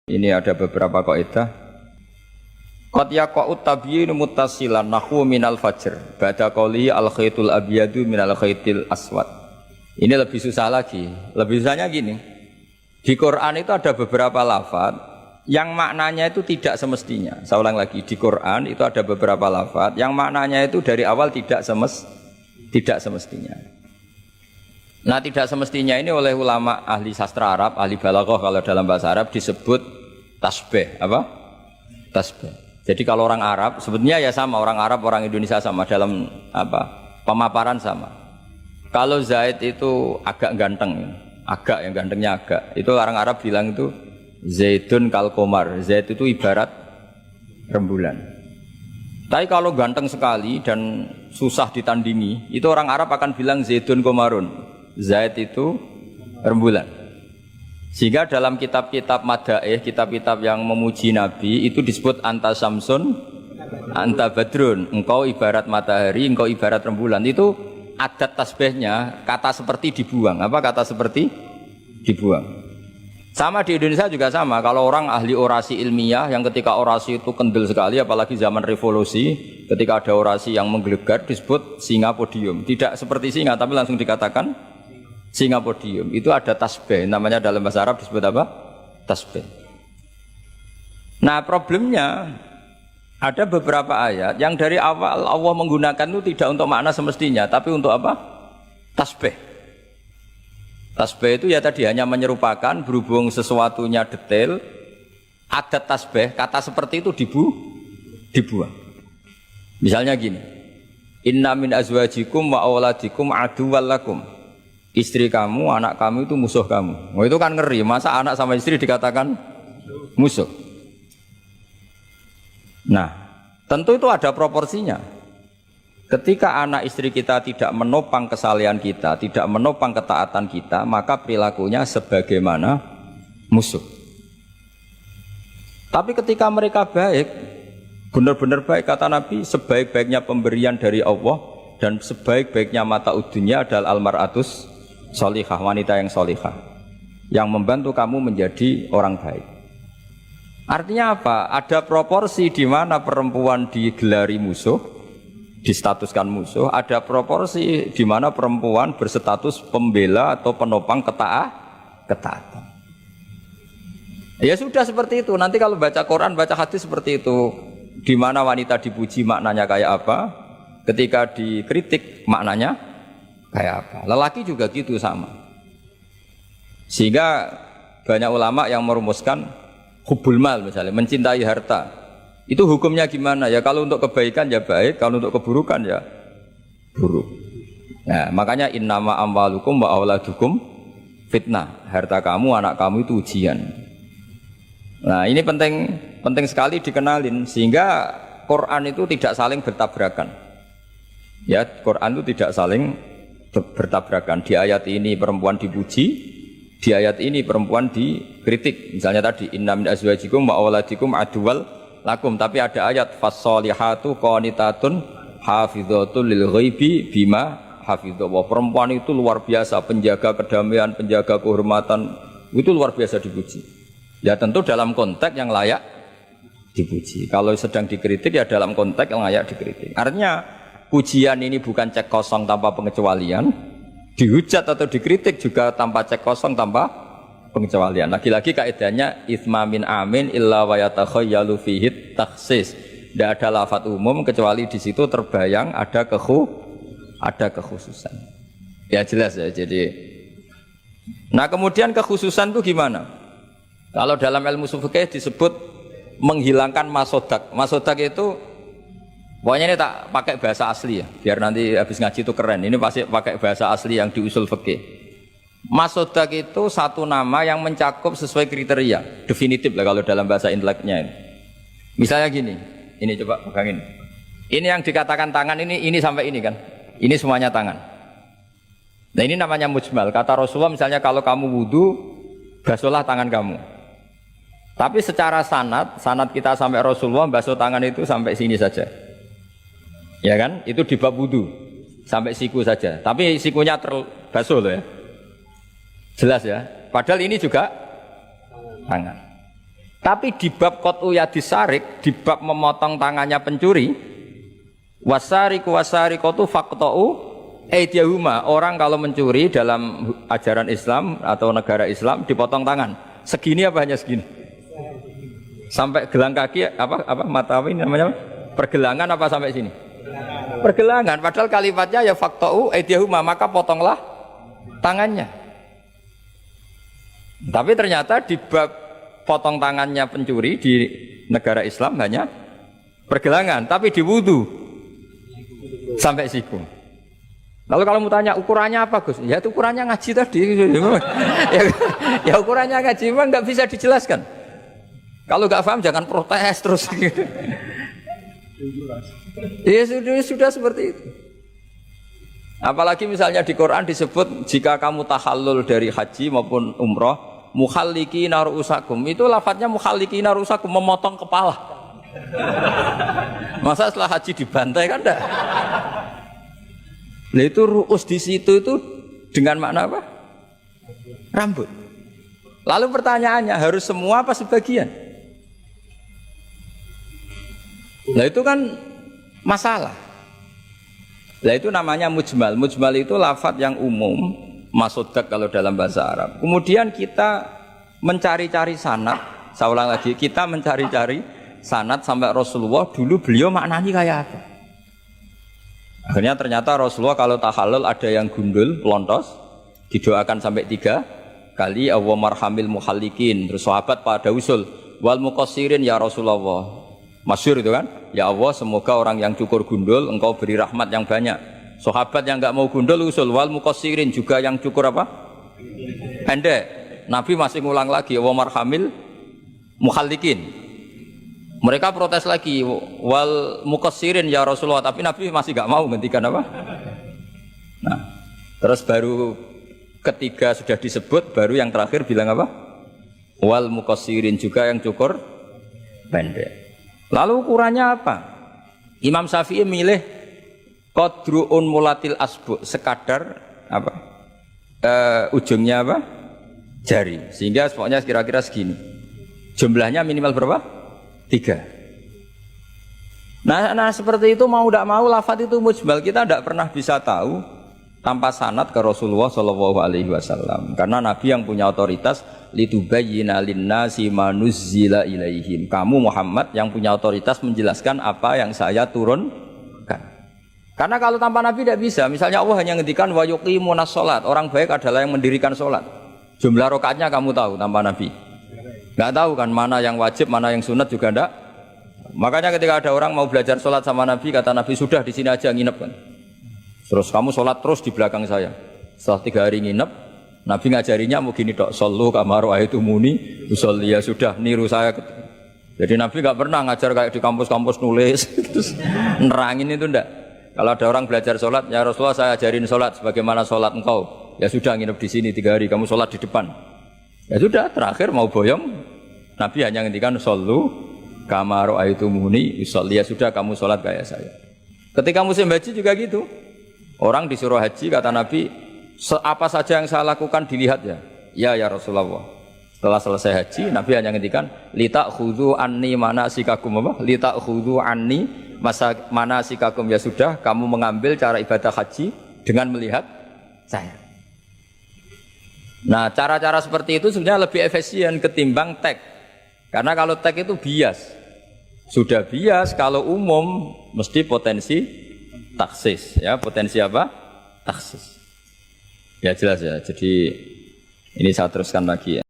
Ini ada beberapa kaidah. Qad yaqa'u tabyinu muttasilan nahwu minal fajr ba'da qawli al khaitul abyadu minal khaitil aswad. Ini lebih susah lagi. Lebih susahnya gini. Di Quran itu ada beberapa lafaz yang maknanya itu tidak semestinya. Saya ulang lagi, di Quran itu ada beberapa lafaz yang maknanya itu dari awal tidak semestinya. Nah, tidak semestinya ini oleh ulama ahli sastra Arab, ahli balaghah kalau dalam bahasa Arab disebut tasbih. Apa? Tasbih. Jadi kalau orang Arab, sebetulnya ya sama, orang Arab, orang Indonesia sama dalam apa? Pemaparan sama. Kalau Zaid itu agak ganteng, agak yang gantengnya agak. Itu orang Arab bilang itu Zaidun kal qamar. Zaid itu ibarat rembulan. Tapi kalau ganteng sekali dan susah ditandingi, itu orang Arab akan bilang Zaidun qamarun. Zaid itu rembulan. Sehingga dalam kitab-kitab madaih, kitab-kitab yang memuji Nabi itu disebut anta samsun, anta badrun. Engkau ibarat matahari, engkau ibarat rembulan. Itu adat tasbihnya, kata seperti dibuang. Apa kata seperti? Dibuang. Sama di Indonesia juga sama. Kalau orang ahli orasi ilmiah yang ketika orasi itu kendel sekali, apalagi zaman revolusi, ketika ada orasi yang menggelegar disebut singa podium. Tidak seperti singa, tapi langsung dikatakan singa podium. Itu ada tasbih, namanya dalam bahasa Arab disebut apa? Tasbih. Nah, problemnya ada beberapa ayat yang dari awal Allah menggunakan itu tidak untuk makna semestinya, tapi untuk apa? Tasbih. Tasbih itu ya tadi hanya menyerupakan, berhubung sesuatunya detail. Adat tasbih, kata seperti itu dibuang. Misalnya gini, inna min azwajikum wa auladikum aduwwal lakum. Istri kamu, anak kamu itu musuh kamu. Oh, itu kan ngeri, masa anak sama istri dikatakan musuh. Nah, tentu itu ada proporsinya. Ketika anak istri kita tidak menopang kesalehan kita, tidak menopang ketaatan kita, maka perilakunya sebagaimana musuh. Tapi ketika mereka baik, benar-benar baik, kata Nabi, sebaik-baiknya pemberian dari Allah dan sebaik-baiknya mata udunya adalah almaratus solihah, wanita yang solihah, yang membantu kamu menjadi orang baik. Artinya apa? Ada proporsi di mana perempuan digelari musuh, distatuskan musuh. Ada proporsi di mana perempuan berstatus pembela atau penopang ketaatan. Ya sudah seperti itu. Nanti kalau baca Quran, baca hadis seperti itu. Di mana wanita dipuji maknanya kayak apa? Ketika dikritik maknanya kayak apa? Lelaki juga gitu sama. Sehingga banyak ulama yang merumuskan hubbul mal misalnya, mencintai harta. Itu hukumnya gimana? Ya kalau untuk kebaikan ya baik, kalau untuk keburukan ya buruk. Nah, makanya innama amwalukum wa auladukum fitnah. Harta kamu, anak kamu itu ujian. Nah, ini penting sekali dikenalin sehingga Quran itu tidak saling bertabrakan. Ya, Quran itu tidak saling bertabrakan. Di ayat ini perempuan dipuji, di ayat ini perempuan dikritik. Misalnya tadi inna min azwajikum wa auladikum aduwwal lakum, tapi ada ayat fassolihatu qanitatun hafidhatul lil ghaibi bima hafidha. Perempuan itu luar biasa, penjaga kedamaian, penjaga kehormatan, itu luar biasa dipuji. Ya tentu dalam konteks yang layak dipuji. Kalau sedang dikritik ya dalam konteks yang layak dikritik. Artinya pujian ini bukan cek kosong tanpa pengecualian, dihujat atau dikritik juga tanpa cek kosong tanpa pengecualian. Lagi-lagi kaidahnya itsma min amin illa wa yatakhayyalu fihi takhsis. Tidak ada lafaz umum kecuali di situ terbayang ada kekhususan. Ya jelas ya. Jadi, nah kemudian kekhususan itu gimana? Kalau dalam ilmu fikih disebut menghilangkan masodak. Masodak itu pokoknya ini tak pakai bahasa asli ya, biar nanti habis ngaji itu keren. Ini pasti pakai bahasa asli yang di usul fikih. Masodak itu satu nama yang mencakup sesuai kriteria, definitif lah kalau dalam bahasa inteleknya ini. Misalnya gini, ini coba pegangin. Ini yang dikatakan tangan ini sampai ini kan, ini semuanya tangan. Nah ini namanya mujmal. Kata Rasulullah misalnya kalau kamu wudu, basuhlah tangan kamu. Tapi secara sanad kita sampai Rasulullah basuh tangan itu sampai sini saja. Ya kan? Itu di bab wudu sampai siku saja. Tapi sikunya terbasuh loh ya. Jelas ya. Padahal ini juga tangan. Tapi di bab qat'u yadis sarik, di bab memotong tangannya pencuri, wasariqu wasariqatu faqta'u aydiyahuma. Orang kalau mencuri dalam ajaran Islam atau negara Islam dipotong tangan. Segini apa hanya segini? Sampai gelang kaki apa mata ini namanya? Pergelangan apa sampai sini? Pergelangan. Padahal kalimatnya ya faqta'u aydiyahuma, maka potonglah tangannya. Tapi ternyata di bab potong tangannya pencuri di negara Islam hanya pergelangan, tapi di wudu sampai siku. Lalu kalau mau tanya ukurannya apa Gus? Ya itu ukurannya ngaji tadi. ya ukurannya ngaji memang nggak bisa dijelaskan. Kalau nggak paham jangan protes terus. Ya sudah seperti itu. Apalagi misalnya di Quran disebut jika kamu tahallul dari haji maupun umroh, mukhallikina ru'usakum, itu lafadznya mukhallikina ru'usakum, memotong kepala. Masa setelah haji dibantai kan enggak? Nah itu ru'us di situ itu dengan makna apa? Rambut. Lalu pertanyaannya harus semua apa sebagian? Nah itu kan masalah. Nah itu namanya mujmal. Mujmal itu lafadz yang umum, masodak kalau dalam bahasa Arab. Kemudian kita mencari-cari sanad. Saya ulang lagi, kita mencari-cari sanad sampai Rasulullah dulu beliau maknanya kayak apa. Akhirnya ternyata Rasulullah kalau tahallul ada yang gundul, pelontos, didoakan sampai 3 kali, Allahumma marhamil muhallikin. Terus sahabat pada usul, wal muqassirin ya Rasulullah. Masyhur itu kan, ya Allah semoga orang yang cukur gundul engkau beri rahmat yang banyak. Sahabat yang enggak mau gundul usul, wal muqassirin juga yang cukur apa? Pendek. Nabi masih ngulang lagi, Allahumma marhamil muhallikin. Mereka protes lagi, wal muqassirin ya Rasulullah, tapi Nabi masih gak mau ngendikan apa? Nah, terus baru ketiga sudah disebut, baru yang terakhir bilang apa? Wal muqassirin juga yang cukur pendek. Lalu ukurannya apa? Imam Syafi'i milih qadru'un mulatil asbu, sekadar apa? Ujungnya apa? Jari. Sehingga pokoknya kira-kira segini. Jumlahnya minimal berapa? 3. Nah seperti itu mau tidak mau lafadz itu mujmal, kita tidak pernah bisa tahu tanpa sanad ke Rasulullah Shallallahu Alaihi Wasallam, karena Nabi yang punya otoritas litubayyina linnasi ma nuzzila ilaihim. Kamu Muhammad yang punya otoritas menjelaskan apa yang saya turunkan. Karena kalau tanpa Nabi tidak bisa. Misalnya Allah hanya ngendikan wa yuqimunas shalat, orang baik adalah yang mendirikan sholat. Jumlah rakaatnya kamu tahu tanpa Nabi? Nggak tahu kan, mana yang wajib, mana yang sunat juga enggak. Makanya ketika ada orang mau belajar sholat sama Nabi, kata Nabi sudah di sini aja nginep kan. Terus kamu sholat terus di belakang saya. Setelah 3 hari nginep, Nabi ngajarinya mau gini dok, sallu kama ra'aitumuni usolli, ya sudah niru saya. Jadi Nabi nggak pernah ngajar kayak di kampus-kampus nulis terus nerangin itu enggak. Kalau ada orang belajar sholat, ya Rasulullah saya ajarin sholat sebagaimana sholat engkau. Ya sudah nginep di sini 3 hari, kamu sholat di depan. Ya sudah, terakhir mau boyong, Nabi hanya ngendikan sallu kama ra'aitumuni usolli, ya sudah kamu sholat kayak saya. Ketika musim haji juga gitu. Orang disuruh haji, kata Nabi, apa saja yang saya lakukan dilihat ya. Ya Rasulullah. Setelah selesai haji, Nabi hanya ngendikan litakhudhu anni manasikakum apa? Litakhudhu anni manasikakum, ya sudah kamu mengambil cara ibadah haji dengan melihat saya. Nah, cara-cara seperti itu sebenarnya lebih efisien ketimbang tag. Karena kalau tag itu bias. Sudah bias, kalau umum mesti potensi taksis, ya, potensi apa? Taksis. Ya jelas ya. Jadi ini saya teruskan lagi ya.